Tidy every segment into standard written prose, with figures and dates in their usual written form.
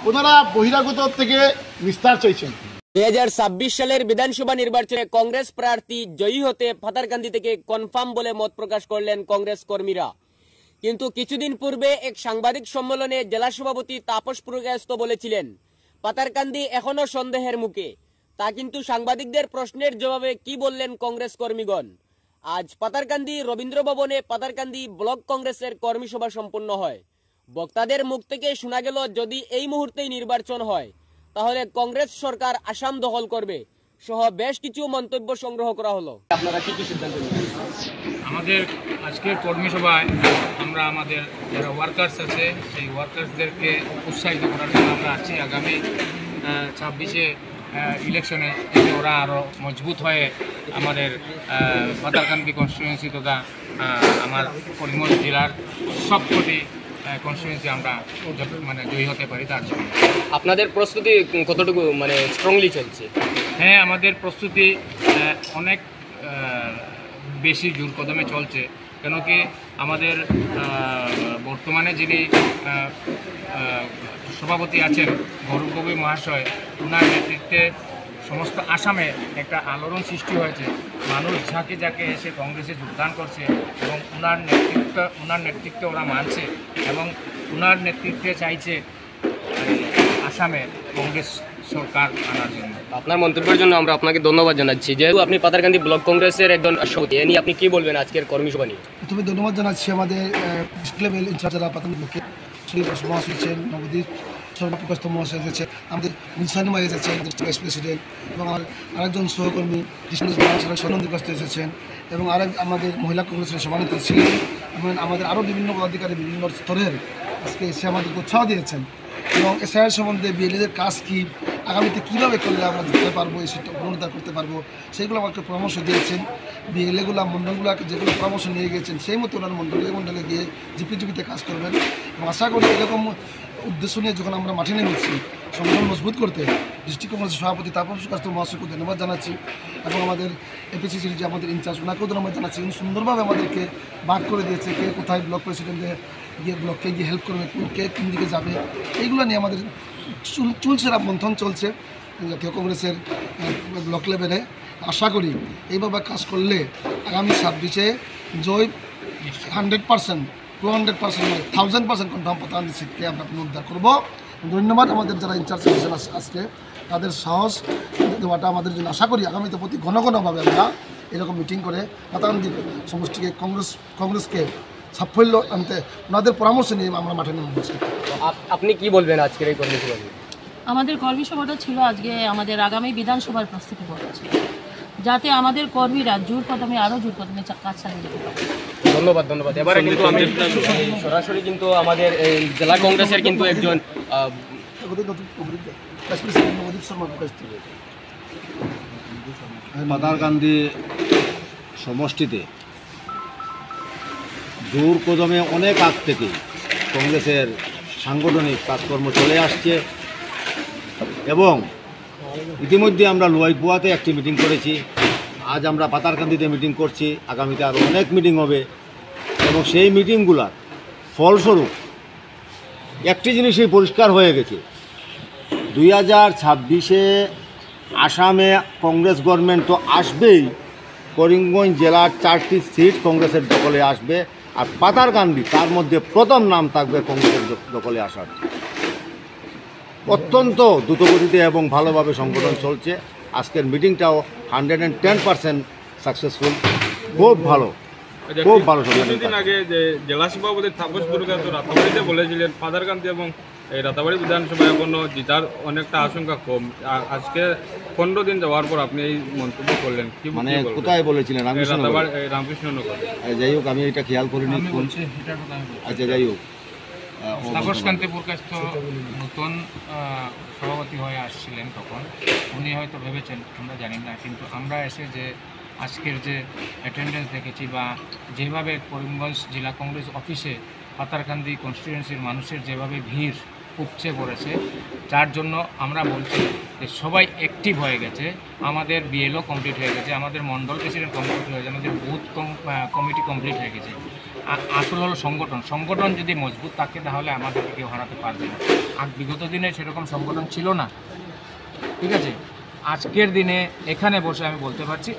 ওনারা বহিরাগত থেকে নিস্তার চাইছেন। 2026 সালের বিধানসভা নির্বাচনে কংগ্রেস প্রার্থী জয়ী হতে পাতারকান্দি থেকে কনফার্ম বলে মত প্রকাশ করলেন কংগ্রেস কর্মীরা। কিন্তু কিছুদিন পূর্বে এক সাংবাদিক সম্মেলনে জেলা সভাপতি তাপস পুরকায়স্থ বলেছিলেন পাতারকান্দি এখনো সন্দেহের মুখে। তা কিন্তু সাংবাদিকদের প্রশ্নের জবাবে কি বললেন কংগ্রেস কর্মীগণ। আজ পাতারকান্দি রবীন্দ্র ভবনে পাতারকান্দি ব্লক কংগ্রেসের কর্মী সভা সম্পন্ন হয়। বক্তাদের মুখ থেকে শোনা গেল যদি এই মুহূর্তেই নির্বাচন হয় তাহলে কংগ্রেস সরকার আসাম দখল করবে সহ বেশ কিছু মন্তব্য সংগ্রহ করা হলো। আপনারা কি কি সিদ্ধান্ত নিলেন? আমাদের আজকের কর্মী সভায় আমরা আমাদের যারা ওয়ার্কার্স আছে সেই ওয়ার্কার্সদেরকে উৎসাহিত করার জন্য আমরা আছি। আগামী 26-এ ইলেকশনে ওরা আরও মজবুত হয়ে আমাদের পাতারকান্দি কনস্টিটুয়েন্সি তথা আমার করিমগঞ্জ জেলার সবকটি কনস্টিটুয়েন্সি আমরা জয়ী হতে পারি তার জন্য। আপনাদের প্রস্তুতি কতটুকু স্ট্রংলি চলছে? হ্যাঁ, আমাদের প্রস্তুতি অনেক বেশি জোর কদমে চলছে। কেন কি আমাদের বর্তমানে যিনি সভাপতি আছেন গৌরব গগৈ মহাশয়, ওনার নেতৃত্বে সমস্ত আসামে একটা আলোড়ন সৃষ্টি হয়েছে। মানুষ ঝাঁকে ঝাঁকে এসে কংগ্রেসে যোগদান করছে এবং ওনার নেতৃত্বে ওরা মানছে এবং ওনার নেতৃত্বে চাইছে আসামে কংগ্রেস সরকার আনার জন্য। আপনার মন্তব্যের জন্য আমরা আপনাকে ধন্যবাদ জানাচ্ছি। যেহেতু আপনি পাতারকান্দি ব্লক কংগ্রেসের একজন সভাপতি, এ নিয়ে আপনি কি বলবেন আজকের কর্মী সভা নিয়ে? প্রথমে ধন্যবাদ জানাচ্ছি আমাদের লেভেল ইনচার্জ যারা পাতারকান্দি ব্লকে মহাশয় এসেছেন, নবদ্বীপ প্রকাশিত মহাশয় এসেছে, আমাদের মুনসানিমা এসেছেন ভাইস প্রেসিডেন্ট, এবং আরেকজন সহকর্মী সনন্দী কাস্ত এসেছেন, এবং আমাদের মহিলা কংগ্রেসের সভানেত্রী ছিলেন, এবং আমাদের আরও বিভিন্ন পদাধিকারী বিভিন্ন স্তরের আজকে এসে আমাদেরকে উৎসাহ দিয়েছেন এবং এসআইয়ের সম্বন্ধে বিএলএদের কাজ কী, আগামীতে কীভাবে করলে আমরা জিততে পারবো, এই সেটা পুনরুদ্ধার করতে পারবো, সেইগুলো আমাকে পরামর্শ দিয়েছেন। বিএলএগুলো মণ্ডলগুলোকে যেগুলো পরামর্শ নিয়ে গিয়েছেন সেই মতো ওনার মণ্ডলে গিয়ে জিপিতে কাজ করবেন এবং আশা করি এরকম উদ্দেশ্য নিয়ে যখন আমরা মাঠে নেমেছি সংগঠন মজবুত করতে, ডিস্ট্রিক্ট কংগ্রেসের সভাপতি তাপস কাস্ত মহাশয়কে ধন্যবাদ জানাচ্ছি এবং আমাদের এপিসিসির যে আমাদের ইনচার্জ ওনাকেও ধন্যবাদ জানাচ্ছি। উনি সুন্দরভাবে আমাদেরকে ভাগ করে দিয়েছে কে কোথায় ব্লক প্রেসিডেন্টে গিয়ে ব্লককে গিয়ে হেল্প করবে, কে কোন দিকে যাবে, এইগুলো নিয়ে আমাদের চলছে মন্থন চলছে জাতীয় কংগ্রেসের ব্লক লেভেলে। আশা করি এইভাবে কাজ করলে আগামী 26-এ জয় 100%, 200%, 1000% কনফার্ম পাতারকান্দি সিটকে আমরা পুনরুদ্ধার করবো। ধন্যবাদ আমাদের যারা ইনচার্জ হয়েছেন আজকে, তাদের সাহস দেওয়াটা আমাদের জন্য। আশা করি আগামীতে প্রতি ঘন ঘনভাবে আমরা এরকম মিটিং করে পাতারকান্দি সমষ্টিকে কংগ্রেসকে সাফল্য আনতে ওনাদের পরামর্শ নিয়ে আমরা মাঠে নেমে বসে। আপনি কি বলবেন আজকের এই কর্মী সভা? আমাদের কর্মী সভাটা ছিল আজকে আমাদের আগামী বিধানসভার প্রস্তুতি করছে, যাতে আমাদের কর্মীরা জোর কদমে আরও জোর কদমে কাজ চালিয়ে যেতে পারে। ধন্যবাদ। এবারে কিন্তু আমি সরাসরি কিন্তু আমাদের এই জেলা কংগ্রেসের কিন্তু একজন পাতারকান্দি সমষ্টিতে জোর কদমে অনেক আগ থেকে কংগ্রেসের সাংগঠনিক কাজকর্ম চলে আসছে এবং ইতিমধ্যে আমরা লোয়াইপুয়াতে একটি মিটিং করেছি, আজ আমরা পাতারকান্দিতে মিটিং করছি, আগামীতে আরও অনেক মিটিং হবে এবং সেই মিটিংগুলোর ফলস্বরূপ একটি জিনিসই পরিষ্কার হয়ে গেছে, 2026-এ আসামে কংগ্রেস গভর্নমেন্ট তো আসবেই, করিমগঞ্জ জেলার 4টি সিট কংগ্রেসের দখলে আসবে আর পাতারকান্দি তার মধ্যে প্রথম নাম থাকবে কংগ্রেসের দখলে আসার। অত্যন্ত দ্রুতগতিতে এবং ভালোভাবে সংগঠন চলছে। আজকের মিটিংটাও 110% সাকসেসফুল, খুব ভালো। কিছুদিন আগে যে জেলা সভাপতি তাপস পুরকায়স্থ রাতাবাড়িতে বলেছিলেন পাতারকান্দি এবং এই রাতাবাড়ি বিধানসভা এখনো জিতার অনেকটা আশঙ্কা কম। আজকে 15 দিন যাওয়ার পর আপনি এই মন্তব্য করলেন, কি মানে কোথায় বলেছিলেন? রামকৃষ্ণনগর। যাই হোক, আমি এটা খেয়াল করিনি। আচ্ছা, যাই হোক, তাপসকান্তি পুরকায়স্থ নতুন সভাপতি হয়ে আসছিলেন তখন, উনি হয়তো ভেবেছেন, আমরা জানি না, কিন্তু আমরা এসে যে আজকের যে অ্যাটেন্ডেন্স দেখেছি বা যেভাবে করিমগঞ্জ জেলা কংগ্রেস অফিসে পাতারকান্দি কনস্টিটুয়েন্সির মানুষের যেভাবে ভিড় উপচে পড়েছে, যার জন্য আমরা বলছি যে সবাই অ্যাক্টিভ হয়ে গেছে। আমাদের বিএলও কমপ্লিট হয়ে গেছে, আমাদের মণ্ডল প্রেসিডেন্ট কমপ্লিট হয়ে গেছে, আমাদের বুথ কমিটি কমপ্লিট হয়ে গেছে। আসল হলো সংগঠন যদি মজবুত থাকে তাহলে আমাদেরকে কেউ হারাতে পারবে না। আর বিগত দিনে সেরকম সংগঠন ছিল না, ঠিক আছে। আজকের দিনে এখানে বসে আমি বলতে পারছি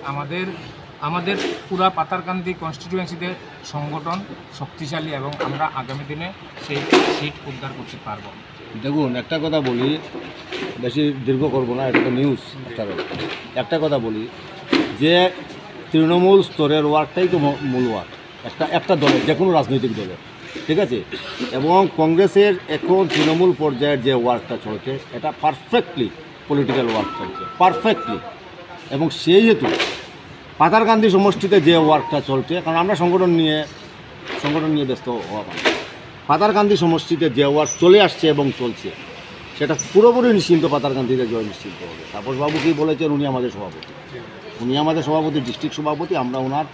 আমাদের পুরা পাতারকান্দি কনস্টিটিউয়েন্সিতে সংগঠন শক্তিশালী এবং আমরা আগামী দিনে সেই সিট উদ্ধার করতে পারবো। দেখুন, একটা কথা বলি, বেশি দীর্ঘ করব না, এটা তো নিউজ। একটা কথা বলি যে তৃণমূল স্তরের ওয়ার্কটাই তো মূল ওয়ার্ক একটা দলের, যে কোনো রাজনৈতিক দলের, ঠিক আছে। এবং কংগ্রেসের এখন তৃণমূল পর্যায়ের যে ওয়ার্কটা চলছে এটা পারফেক্টলি পলিটিক্যাল ওয়ার্ক চলছে, পারফেক্টলি। এবং সেই হেতু পাতারকান্দি সমষ্টিতে যে ওয়ার্কটা চলছে, কারণ আমরা সংগঠন নিয়ে ব্যস্ত হওয়া মানে পাতারকান্দি সমষ্টিতে যে ওয়ার্ক চলে আসছে এবং চলছে সেটা পুরোপুরি নিশ্চিন্ত পাতারকান্দিতে জয় নিশ্চিন্ত হবে। তাপসবাবু কি বলেছেন, উনি আমাদের সভাপতি, ডিস্ট্রিক্ট সভাপতি। আমরা ওনার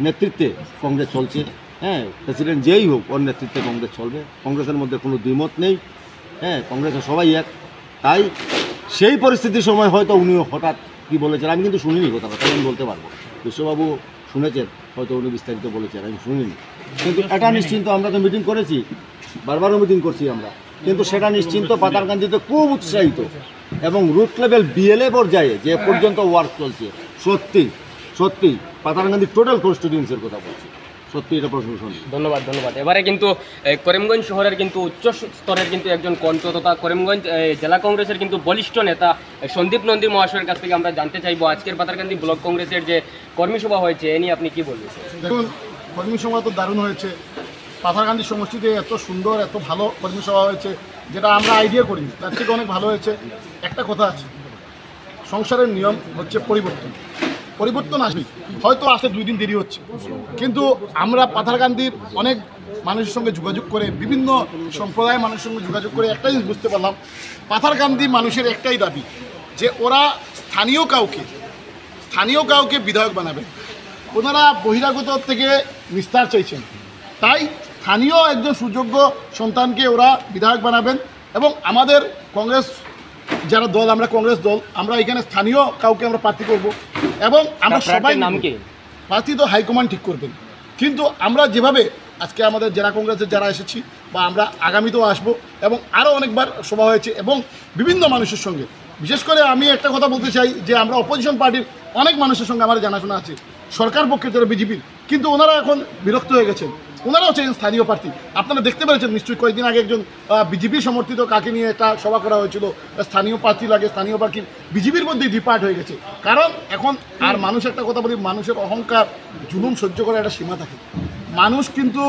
নেতৃত্বে কংগ্রেস চলছে, হ্যাঁ, প্রেসিডেন্ট যেই হোক ওর নেতৃত্বে কংগ্রেস চলবে। কংগ্রেসের মধ্যে কোনো দ্বিমত নেই, হ্যাঁ, কংগ্রেসের সবাই এক। তাই সেই পরিস্থিতির সময় হয়তো উনিও হঠাৎ কী বলেছেন, আমি কিন্তু শুনিনি কথাটা, তাই আমি বলতে পারবো। বিশ্ববাবু শুনেছেন, হয়তো উনি বিস্তারিত বলেছেন, আমি শুনিনি। কিন্তু এটা নিশ্চিন্ত, আমরা তো মিটিং করেছি, বারবারও মিটিং করছি আমরা, কিন্তু সেটা নিশ্চিন্ত পাতারকান্দিতে খুব উৎসাহিত। এবং রুট লেভেল বিএলএ পর্যায়ে যে পর্যন্ত ওয়ার্ক চলছে, সত্যি পাতারকান্দি টোটাল কনস্টিটিউয়েন্সির কথা বলছি, সত্যি এটা প্রশংসনীয়। ধন্যবাদ। এবারে কিন্তু করিমগঞ্জ শহরের কিন্তু উচ্চ স্তরের কিন্তু একজন কণ্ঠ তথা করিমগঞ্জ জেলা কংগ্রেসের কিন্তু বলিষ্ঠ নেতা সন্দীপ নন্দী মহাশয়ের কাছ থেকে আমরা জানতে চাইবো আজকের পাতারকান্দি ব্লক কংগ্রেসের যে কর্মী সভা হয়েছে এ নিয়ে আপনি কি বলবেন? দেখুন, কর্মী সভা তো দারুণ হয়েছে। পাথারকান্দি সমষ্টিতে এত সুন্দর, এত ভালো কর্মী সভা হয়েছে, যেটা আমরা আইডিয়া করিনি, তার থেকে অনেক ভালো হয়েছে। একটা কথা আছে, সংসারের নিয়ম হচ্ছে পরিবর্তন আসবে, হয়তো আসতে 2 দিন দেরি হচ্ছে, কিন্তু আমরা পাথারকান্দির অনেক মানুষের সঙ্গে যোগাযোগ করে, বিভিন্ন সম্প্রদায়ের মানুষের সঙ্গে যোগাযোগ করে একটা জিনিস বুঝতে পারলাম, পাথারকান্দি মানুষের একটাই দাবি যে ওরা স্থানীয় কাউকে বিধায়ক বানাবে। ওনারা বহিরাগত থেকে নিস্তার চাইছেন, তাই স্থানীয় একজন সুযোগ্য সন্তানকে ওরা বিধায়ক বানাবেন। এবং আমাদের কংগ্রেস যারা দল, আমরা কংগ্রেস দল, আমরা এখানে স্থানীয় কাউকে আমরা প্রার্থী করব। এবং আমরা সবাই নাম কি প্রার্থী তো হাইকমান্ড ঠিক করবেন, কিন্তু আমরা যেভাবে আজকে আমাদের জেলা কংগ্রেসের যারা এসেছি বা আমরা আগামীতেও আসবো, এবং আরও অনেকবার সভা হয়েছে এবং বিভিন্ন মানুষের সঙ্গে, বিশেষ করে আমি একটা কথা বলতে চাই যে আমরা অপোজিশন পার্টির অনেক মানুষের সঙ্গে আমার জানাশোনা আছে, সরকার পক্ষে যারা বিজেপির, কিন্তু ওনারা এখন বিরক্ত হয়ে গেছেন, ওনারাও চাইছেন স্থানীয় প্রার্থী। আপনারা দেখতে পেরেছেন নিশ্চয়ই, কয়েকদিন আগে একজন বিজেপি সমর্থিত কাকে নিয়ে একটা সভা করা হয়েছিল, স্থানীয় প্রার্থী লাগে, স্থানীয় প্রার্থী বিজেপির মধ্যেই ডিপার্ট হয়ে গেছে। কারণ এখন আর মানুষ, একটা কথা বলি, মানুষের অহংকার জুলুম সহ্য করার একটা সীমা থাকে। মানুষ কিন্তু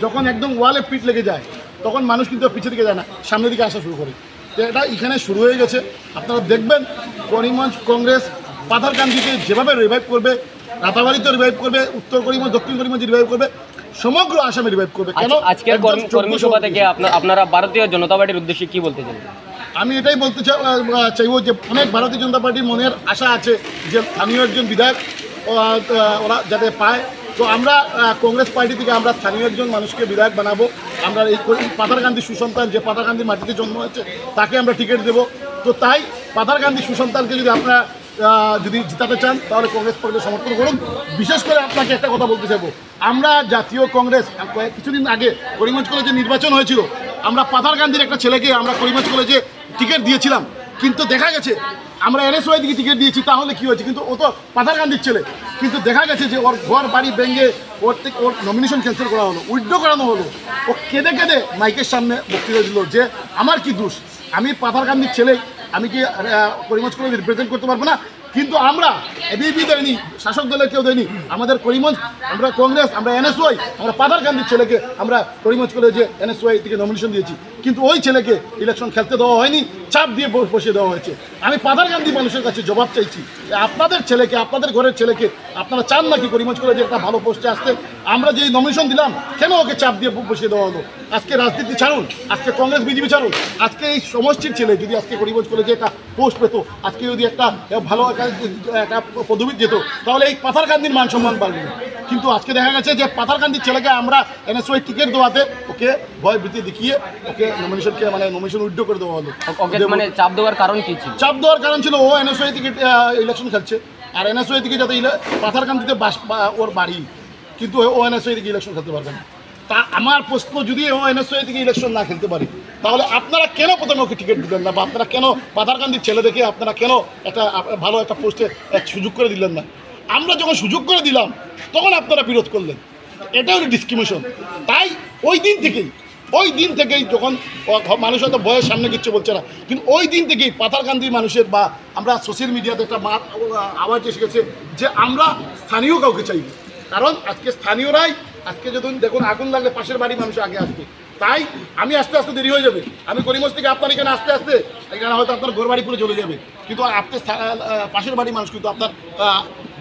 যখন একদম ওয়ালে পিঠ লেগে যায়, তখন মানুষ কিন্তু পিছের দিকে যায় না, সামনের দিকে আসা শুরু করে। তো এটা এখানে শুরু হয়ে গেছে। আপনারা দেখবেন করিমগঞ্জ কংগ্রেস পাথারকান্দিকে যেভাবে রিভাইভ করবে, রাতাবাড়িতে রিভাইভ করবে, উত্তর করিমগঞ্জ, দক্ষিণ করিমগঞ্জ রিভাইভ করবে, সমগ্র আসামে রিভাইভ করবে। কেন আজকের কর্মী সভা থেকে আপনারা ভারতীয় জনতা পার্টির উদ্দেশ্যে কি বলতে চান? আমি এটাই বলতে চাইবো যে অনেক ভারতীয় জনতা পার্টির মনের আশা আছে যে স্থানীয় একজন বিধায়ক ওরা যাতে পায়। তো আমরা কংগ্রেস পার্টি থেকে আমরা স্থানীয় একজন মানুষকে বিধায়ক বানাবো। আমরা এই পাথারকান্দি সুসন্তান, যে পাথারকান্দির মাটিতে জন্ম হয়েছে, তাকে আমরা টিকিট দেবো। তো তাই পাথারকান্দি সুসন্তানকে যদি আপনারা যদি জিতাতে চান, তাহলে কংগ্রেস পার্টিকে সমর্থন করুন। বিশেষ করে আপনাকে একটা কথা বলতে চাইবো, আমরা জাতীয় কংগ্রেস কিছুদিন আগে করিমগঞ্জ কলেজে নির্বাচন হয়েছিল, আমরা পাথারকান্দির একটা ছেলেকে আমরা করিমগঞ্জ কলেজে টিকিট দিয়েছিলাম, কিন্তু দেখা গেছে আমরা এনএসওয়াই দিকে টিকিট দিয়েছি, তাহলে কী হয়েছে, কিন্তু ও তো পাথারকান্দির ছেলে, কিন্তু দেখা গেছে যে ওর ঘর বাড়ি ভেঙে ওর নমিনেশন ক্যান্সেল করা হলো, উইথড্র করানো হলো। ও কেঁদে মাইকের সামনে বক্তৃতা দিল যে আমার কি দোষ, আমি পাথারকান্দির ছেলে, আমি কি করিমগঞ্জ কলেজ রিপ্রেজেন্ট করতে পারবো না? কিন্তু আমরা এবিপি দেয়নি, শাসক দলের কেউ দেয়নি, আমাদের করিমগঞ্জ, আমরা কংগ্রেস, আমরা এনএসওয়াই, আমরা পাথারকান্দির ছেলেকে আমরা করিমগঞ্জ কলেজে এনএসওয়াই থেকে নমিনেশন দিয়েছি, কিন্তু ওই ছেলেকে ইলেকশন খেলতে দেওয়া হয়নি, চাপ দিয়ে বসিয়ে দেওয়া হয়েছে। আমি পাথারকান্দি মানুষের কাছে জবাব চাইছি, আপনাদের ছেলেকে, আপনাদের ঘরের ছেলেকে আপনারা চান নাকি করিমগঞ্জ কলেজে একটা ভালো পোস্টে আসতে? আমরা যে নমিনেশন দিলাম, কেন ওকে চাপ দিয়ে বসিয়ে দেওয়া হলো? আজকে রাজনীতি ছাড়ুন, আজকে কংগ্রেস বিজেপি ছাড়ুন, আজকে এই সমষ্টির ছেলে যদি আজকে করিমগঞ্জ কলেজে একটা পোস্ট পেতো, আজকে যদি একটা ভালো একটা পদবি যেত, তাহলে এই পাথারকান্দির মান সম্মান বাড়বে। কিন্তু আজকে দেখা গেছে যে পাথারকান্দির ছেলেকে আমরা এনএসওয়াই টিকিট দেওয়াতে ওকে ভয় ভীতি দেখিয়ে ওকে নমিনেশন উইথড্র করে দেওয়া হলো। মানে চাপ দেওয়ার কারণ কি ছিল? চাপ দেওয়ার কারণ ছিল ও এনএসওয়াই থেকে ইলেকশন খেলছে, আর এনএসওয়াই থেকে যাতে পাথারকান্দিতে ওর বাড়ি, কিন্তু ওএনএসওয়াই থেকে ইলেকশন খেলতে পারবে না। তা আমার প্রশ্ন, যদি ওএনএসওয়াই থেকে ইলেকশন না খেলতে পারি, তাহলে আপনারা কেন প্রথমে ওকে টিকিট দিলেন না, বা আপনারা কেন পাথারকান্দির ছেলে দেখে আপনারা কেন একটা ভালো একটা পোস্টে সুযোগ করে দিলেন না? আমরা যখন সুযোগ করে দিলাম তখন আপনারা বিরোধ করলেন। এটা হলো ডিসক্রিমিনেশন। তাই ওই দিন থেকেই যখন মানুষ হয়তো বয়ের সামনে কিচ্ছু বলছে না, কিন্তু ওই দিন থেকেই পাথারকান্দির মানুষের, বা আমরা সোশ্যাল মিডিয়াতে একটা আওয়াজ এসে গেছে যে আমরা স্থানীয় কাউকে চাইব। কারণ আজকে স্থানীয়রাই, আজকে যদি দেখুন আগুন লাগলে পাশের বাড়ির মানুষ আগে আসবে। তাই আমি আস্তে আস্তে দেরি হয়ে যাবে, আমি করিমগঞ্জ থেকে আপনার এখানে আস্তে আস্তে এখানে হয়তো আপনার ঘর বাড়ি পুরো চলে যাবে, কিন্তু আপনার পাশের বাড়ির মানুষ কিন্তু আপনার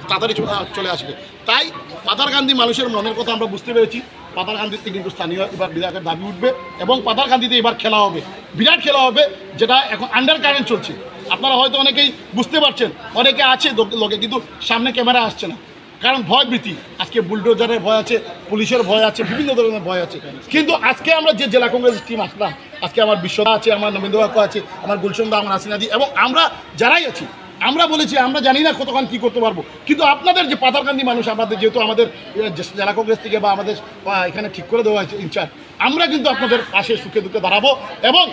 তাড়াতাড়ি চলে আসবে। তাই পাথারকান্দি মানুষের মনের কথা আমরা বুঝতে পেরেছি। পাথারকান্দিতে কিন্তু স্থানীয় এবার বিধায়কের দাবি উঠবে, এবং পাথারকান্দিতে এবার খেলা হবে, বিরাট খেলা হবে, যেটা এখন আন্ডার কারেন্ট চলছে। আপনারা হয়তো অনেকেই বুঝতে পারছেন, অনেকে আছে লোকে, কিন্তু সামনে ক্যামেরা আসছে না, কারণ ভয় ভীতি। আজকে বুলডোজারের ভয় আছে, পুলিশের ভয় আছে, বিভিন্ন ধরনের ভয় আছে। কিন্তু আজকে আমরা যে জেলা কংগ্রেস টিম আসলাম, আজকে আমার বিশ্বদা আছে, আমার নবেন্দ্র বাবু আছে, আমার গুলশনদা, আমার হাসিনাদি, এবং আমরা যারাই আছি, আমরা বলেছি আমরা জানি না কতক্ষণ কী করতে পারবো, কিন্তু আপনাদের যে পাথারকান্দি মানুষ, আমাদের যেহেতু আমাদের জেলা কংগ্রেস থেকে বা আমাদের এখানে ঠিক করে দেওয়া হয়েছে ইনচার্জ, আমরা কিন্তু আপনাদের পাশে সুখে দুঃখে দাঁড়াবো, এবং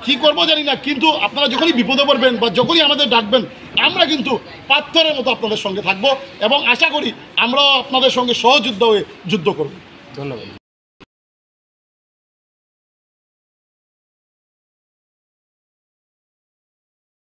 কী করবো জানি না, কিন্তু আপনারা যখনই বিপদে পড়বেন বা যখনই আমাদের ডাকবেন, আমরা কিন্তু পাথরের মতো আপনাদের সঙ্গে থাকবো, এবং আশা করি আমরাও আপনাদের সঙ্গে সহযোদ্ধা হয়ে যুদ্ধ করব। ধন্যবাদ।